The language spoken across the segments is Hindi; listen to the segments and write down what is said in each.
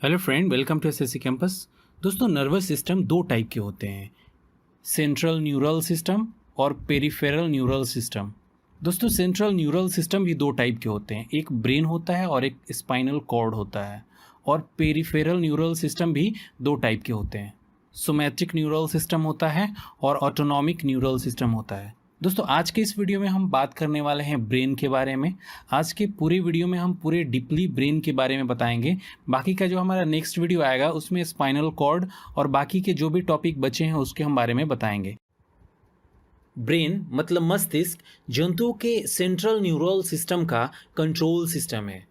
Hello friend, welcome to SSC campus. दोस्तों, नर्वस सिस्टम दो टाइप के होते हैं, सेंट्रल न्यूरल सिस्टम और पेरिफेरल न्यूरल सिस्टम। दोस्तों, सेंट्रल न्यूरल सिस्टम भी दो टाइप के होते हैं, एक ब्रेन होता है और एक स्पाइनल कॉर्ड होता है। और पेरिफेरल न्यूरल सिस्टम भी दो टाइप के होते हैं, सोमैटिक न्यूरल सिस्टम होता है और ऑटोनॉमिक न्यूरल सिस्टम होता है। दोस्तों, आज के इस वीडियो में हम बात करने वाले हैं ब्रेन के बारे में। आज के पूरे वीडियो में हम पूरे डीपली ब्रेन के बारे में बताएंगे। बाकी का जो हमारा नेक्स्ट वीडियो आएगा उसमें स्पाइनल कॉर्ड और बाकी के जो भी टॉपिक बचे हैं उसके हम बारे में बताएंगे। ब्रेन मतलब मस्तिष्क जंतुओं के सेंट्रल न्यूरल सिस्टम का कंट्रोल सिस्टम है।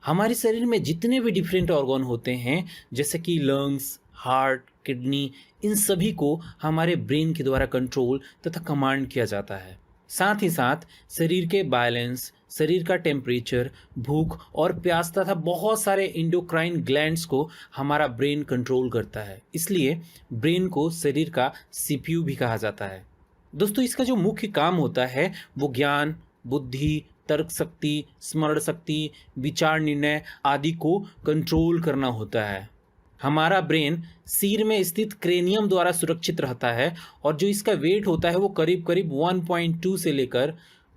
हमारे शरीर में जितने भी डिफरेंट ऑर्गन होते हैं, जैसे कि लंग्स, हार्ट, किडनी, इन सभी को हमारे ब्रेन के द्वारा कंट्रोल तथा कमांड किया जाता है। साथ ही साथ शरीर के बैलेंस, शरीर का टेम्परेचर, भूख और प्यास तथा बहुत सारे इंडोक्राइन ग्लैंड्स को हमारा ब्रेन कंट्रोल करता है। इसलिए ब्रेन को शरीर का सीपीयू भी कहा जाता है। दोस्तों, इसका जो मुख्य काम होता है वो ज्ञान, बुद्धि, तर्क शक्ति, स्मरण शक्ति, विचार निर्णय आदि को कंट्रोल करना होता है। हमारा ब्रेन सिर में स्थित क्रेनियम द्वारा सुरक्षित रहता है और जो इसका वेट होता है वो करीब करीब 1.2 से लेकर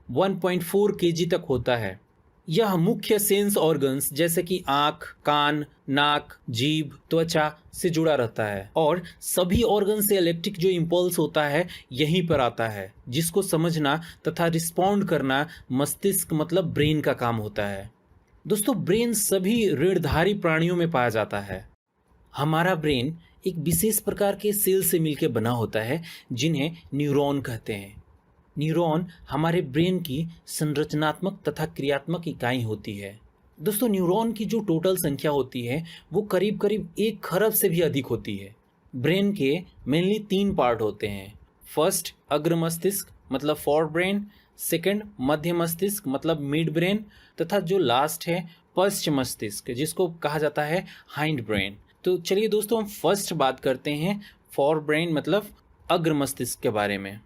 1.4 केजी तक होता है। यह मुख्य सेंस ऑर्गन्स जैसे कि आँख, कान, नाक, जीभ, त्वचा से जुड़ा रहता है और सभी ऑर्गन से इलेक्ट्रिक जो इम्पल्स होता है यहीं पर आता है, जिसको समझना तथा रिस्पॉन्ड करना मस्तिष्क मतलब ब्रेन का काम होता है। दोस्तों, ब्रेन सभी ऋणधारी प्राणियों में पाया जाता है। हमारा ब्रेन एक विशेष प्रकार के सेल से मिलकर बना होता है जिन्हें न्यूरॉन कहते हैं। न्यूरॉन हमारे ब्रेन की संरचनात्मक तथा क्रियात्मक इकाई होती है। दोस्तों, न्यूरॉन की जो टोटल संख्या होती है वो करीब करीब 1 खरब से भी अधिक होती है। ब्रेन के मेनली 3 पार्ट होते हैं। फर्स्ट अग्र मस्तिष्क मतलब फोर ब्रेन, सेकंड मध्य मस्तिष्क मतलब मिड ब्रेन, तथा जो लास्ट है पश्च मस्तिष्क जिसको कहा जाता है हाइंड ब्रेन। तो चलिए दोस्तों, हम फर्स्ट बात करते हैं फोर ब्रेन मतलब अग्र मस्तिष्क के बारे में।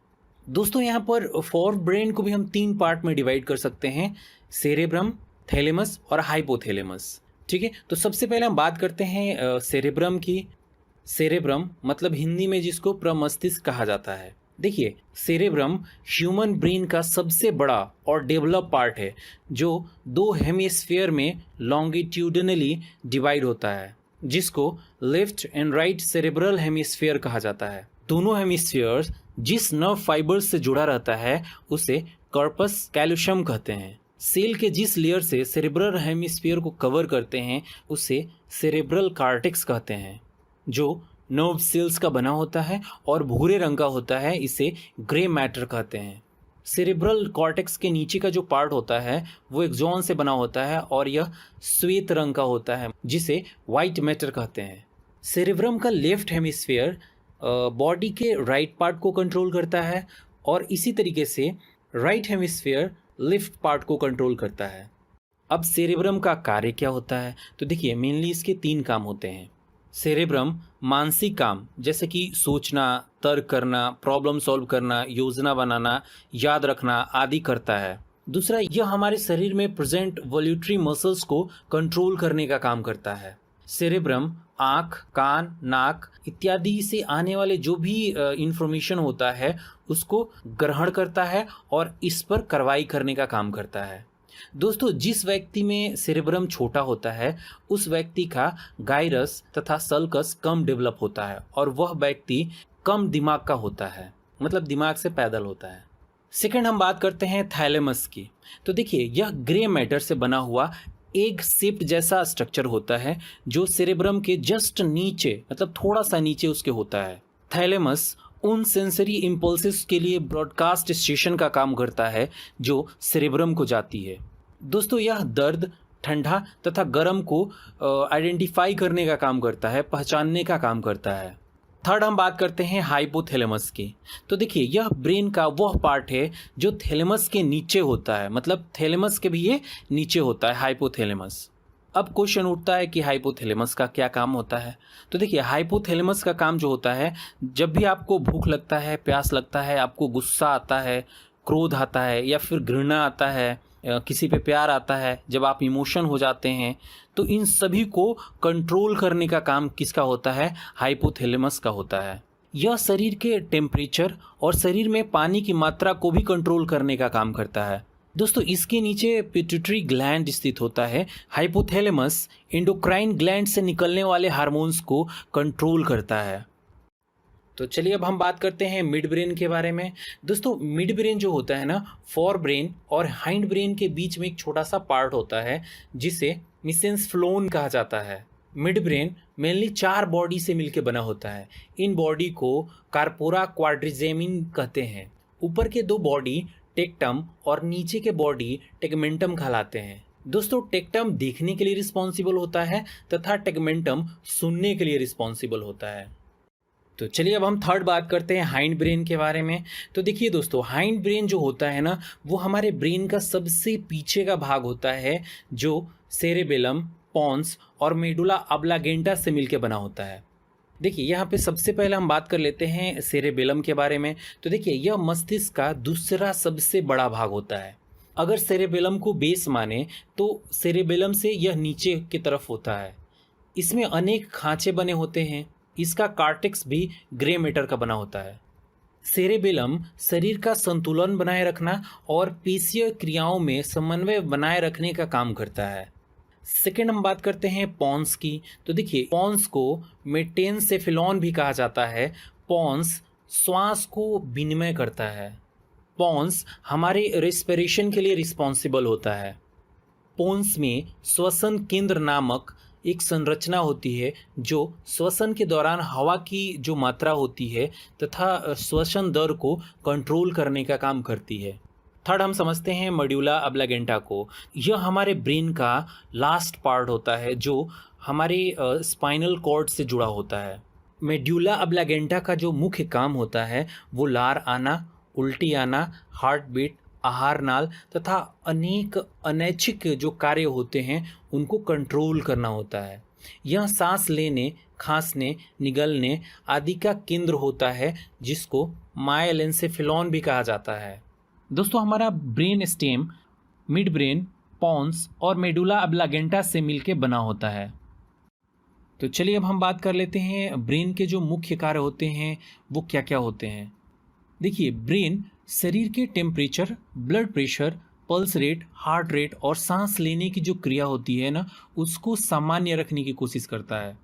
दोस्तों, यहाँ पर फोर ब्रेन को भी हम 3 पार्ट में डिवाइड कर सकते हैं, सेरेब्रम, थैलेमस और हाइपोथैलेमस। ठीक है, तो सबसे पहले हम बात करते हैं सेरेब्रम की। सेरेब्रम मतलब हिंदी में जिसको प्रमस्तिष्क कहा जाता है। देखिए, सेरेब्रम ह्यूमन ब्रेन का सबसे बड़ा और डेवलप पार्ट है जो 2 हेमिस्फीयर में लॉन्गिट्यूडनली डिवाइड होता है, जिसको left and right cerebral hemisphere कहा जाता है। दोनों हेमिस्फीयर्स जिस नर्व फाइबर से जुड़ा रहता है उसे कॉर्पस कैल्शियम कहते हैं। सेल के जिस लेयर से सेरेब्रल हेमिस्फीयर को कवर करते हैं उसे सेरेब्रल कॉर्टेक्स कहते हैं, जो नर्व सेल्स का बना होता है और भूरे रंग का होता है, इसे ग्रे मैटर कहते हैं। सेरेब्रल कॉर्टेक्स के नीचे का जो पार्ट होता है वो एक्सॉन से बना होता है और यह श्वेत रंग का होता है, जिसे वाइट मैटर कहते हैं। सेरेब्रम का लेफ्ट हेमिस्फीयर बॉडी के राइट पार्ट को कंट्रोल करता है और इसी तरीके से राइट हेमिस्फीयर लेफ्ट पार्ट को कंट्रोल करता है। अब सेरेब्रम का कार्य क्या होता है, तो देखिए मेनली इसके 3 काम होते हैं। सेरेब्रम मानसिक काम जैसे कि सोचना, तर्क करना, प्रॉब्लम सॉल्व करना, योजना बनाना, याद रखना आदि करता है। दूसरा, यह हमारे शरीर में प्रेजेंट वॉल्यूटरी मसल्स को कंट्रोल करने का काम करता है। सेरेब्रम आँख, कान, नाक इत्यादि से आने वाले जो भी इंफॉर्मेशन होता है उसको ग्रहण करता है और इस पर कार्रवाई करने का काम करता है। दोस्तों, जिस व्यक्ति में सेरेब्रम छोटा होता है उस व्यक्ति का गाइरस तथा सल्कस कम डेवलप होता है और वह व्यक्ति कम दिमाग का होता है, मतलब दिमाग से पैदल होता है। सेकंड हम बात करते हैं थैलेमस की। तो देखिए, यह ग्रे मैटर से बना हुआ एग शेप्ड जैसा स्ट्रक्चर होता है जो सेरेब्रम के जस्ट नीचे मतलब थोड़ा सा नीचे उसके होता है। थैलेमस उन सेंसरी इम्पल्सेस के लिए ब्रॉडकास्ट स्टेशन का काम करता है जो सेरेब्रम को जाती है। दोस्तों, यह दर्द, ठंडा तथा गर्म को आइडेंटिफाई करने का काम करता है, पहचानने का काम करता है। थर्ड हम बात करते हैं हाइपोथैलेमस की। तो देखिए, यह ब्रेन का वह पार्ट है जो थैलेमस के नीचे होता है, मतलब थैलेमस के भी ये नीचे होता है हाइपोथैलेमस। अब क्वेश्चन उठता है कि हाइपोथैलेमस का क्या काम होता है। तो देखिए, हाइपोथैलेमस का काम जो होता है, जब भी आपको भूख लगता है, प्यास लगता है, आपको गुस्सा आता है, क्रोध आता है या फिर घृणा आता है, किसी पे प्यार आता है, जब आप इमोशन हो जाते हैं, तो इन सभी को कंट्रोल करने का काम किसका होता है? हाइपोथैलेमस का होता है। यह शरीर के टेम्परेचर और शरीर में पानी की मात्रा को भी कंट्रोल करने का काम करता है। दोस्तों, इसके नीचे पिट्यूटरी ग्लैंड स्थित होता है। हाइपोथैलेमस एंडोक्राइन ग्लैंड से निकलने वाले हार्मोन्स को कंट्रोल करता है। तो चलिए अब हम बात करते हैं मिड ब्रेन के बारे में। दोस्तों, मिड ब्रेन जो होता है ना, फोर ब्रेन और हाइंड ब्रेन के बीच में एक छोटा सा पार्ट होता है जिसे मिसेंस कहा जाता है। मिड ब्रेन मेनली 4 बॉडी से मिलकर बना होता है। इन बॉडी को कार्पोरा क्वाड्रिजेमिन कहते हैं। ऊपर के 2 बॉडी टेक्टम और नीचे के बॉडी टेगमेंटम कहलाते हैं। दोस्तों, टेक्टम देखने के लिए रिस्पॉन्सिबल होता है तथा टेगमेंटम सुनने के लिए रिस्पॉन्सिबल होता है। तो चलिए अब हम थर्ड बात करते हैं हाइंड ब्रेन के बारे में। तो देखिए दोस्तों, हाइंड ब्रेन जो होता है ना, वो हमारे ब्रेन का सबसे पीछे का भाग होता है जो सेरेबेलम, पॉन्स और मेडुला ऑब्लांगेटा से मिलकर बना होता है। देखिए, यहाँ पे सबसे पहले हम बात कर लेते हैं सेरेबेलम के बारे में। तो देखिए, यह मस्तिष्क का दूसरा सबसे बड़ा भाग होता है। अगर सेरेबेलम को बेस माने तो सेरेबेलम से यह नीचे की तरफ होता है। इसमें अनेक खांचे बने होते हैं। इसका कार्टेक्स भी ग्रे मैटर का बना होता है। सेरेबेलम शरीर का संतुलन बनाए रखना और पेशीय क्रियाओं में समन्वय बनाए रखने का काम करता है। सेकेंड हम बात करते हैं पॉन्स की। तो देखिए, पॉन्स को मेटेनसेफेलॉन भी कहा जाता है। पॉन्स श्वास को विनिमय करता है। पॉन्स हमारे रेस्पिरेशन के लिए रिस्पॉन्सिबल होता है। पॉन्स में श्वसन केंद्र नामक एक संरचना होती है जो श्वसन के दौरान हवा की जो मात्रा होती है तथा श्वसन दर को कंट्रोल करने का काम करती है। थर्ड हम समझते हैं मेडुला ऑब्लांगेटा को। यह हमारे ब्रेन का लास्ट पार्ट होता है जो हमारे स्पाइनल कॉर्ड से जुड़ा होता है। मेडुला ऑब्लांगेटा का जो मुख्य काम होता है वो लार आना, उल्टी आना, हार्ट बीट, आहार नाल तथा अनेक अनैच्छिक जो कार्य होते हैं उनको कंट्रोल करना होता है। यह सांस लेने, खांसने, निगलने आदि का केंद्र होता है जिसको माइलेंसेफेलॉन भी कहा जाता है। दोस्तों, हमारा brain stem mid brain, pons और मेडुला ऑब्लांगेटा से मिलकर बना होता है। तो चलिए अब हम बात कर लेते हैं ब्रेन के जो मुख्य कार्य होते हैं वो क्या क्या होते हैं। देखिए, ब्रेन शरीर के temperature, blood pressure, pulse rate, heart rate और सांस लेने की जो क्रिया होती है ना, उसको सामान्य रखने की कोशिश करता है।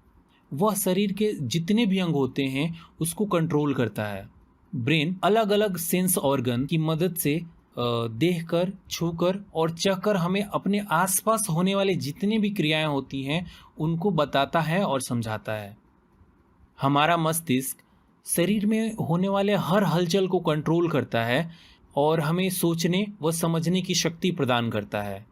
वह शरीर के जितने भी अंग होते हैं उसको कंट्रोल करता है। ब्रेन अलग अलग सेंस ऑर्गन की मदद से देखकर, छूकर और चखकर हमें अपने आसपास होने वाले जितने भी क्रियाएं होती हैं उनको बताता है और समझाता है। हमारा मस्तिष्क शरीर में होने वाले हर हलचल को कंट्रोल करता है और हमें सोचने व समझने की शक्ति प्रदान करता है।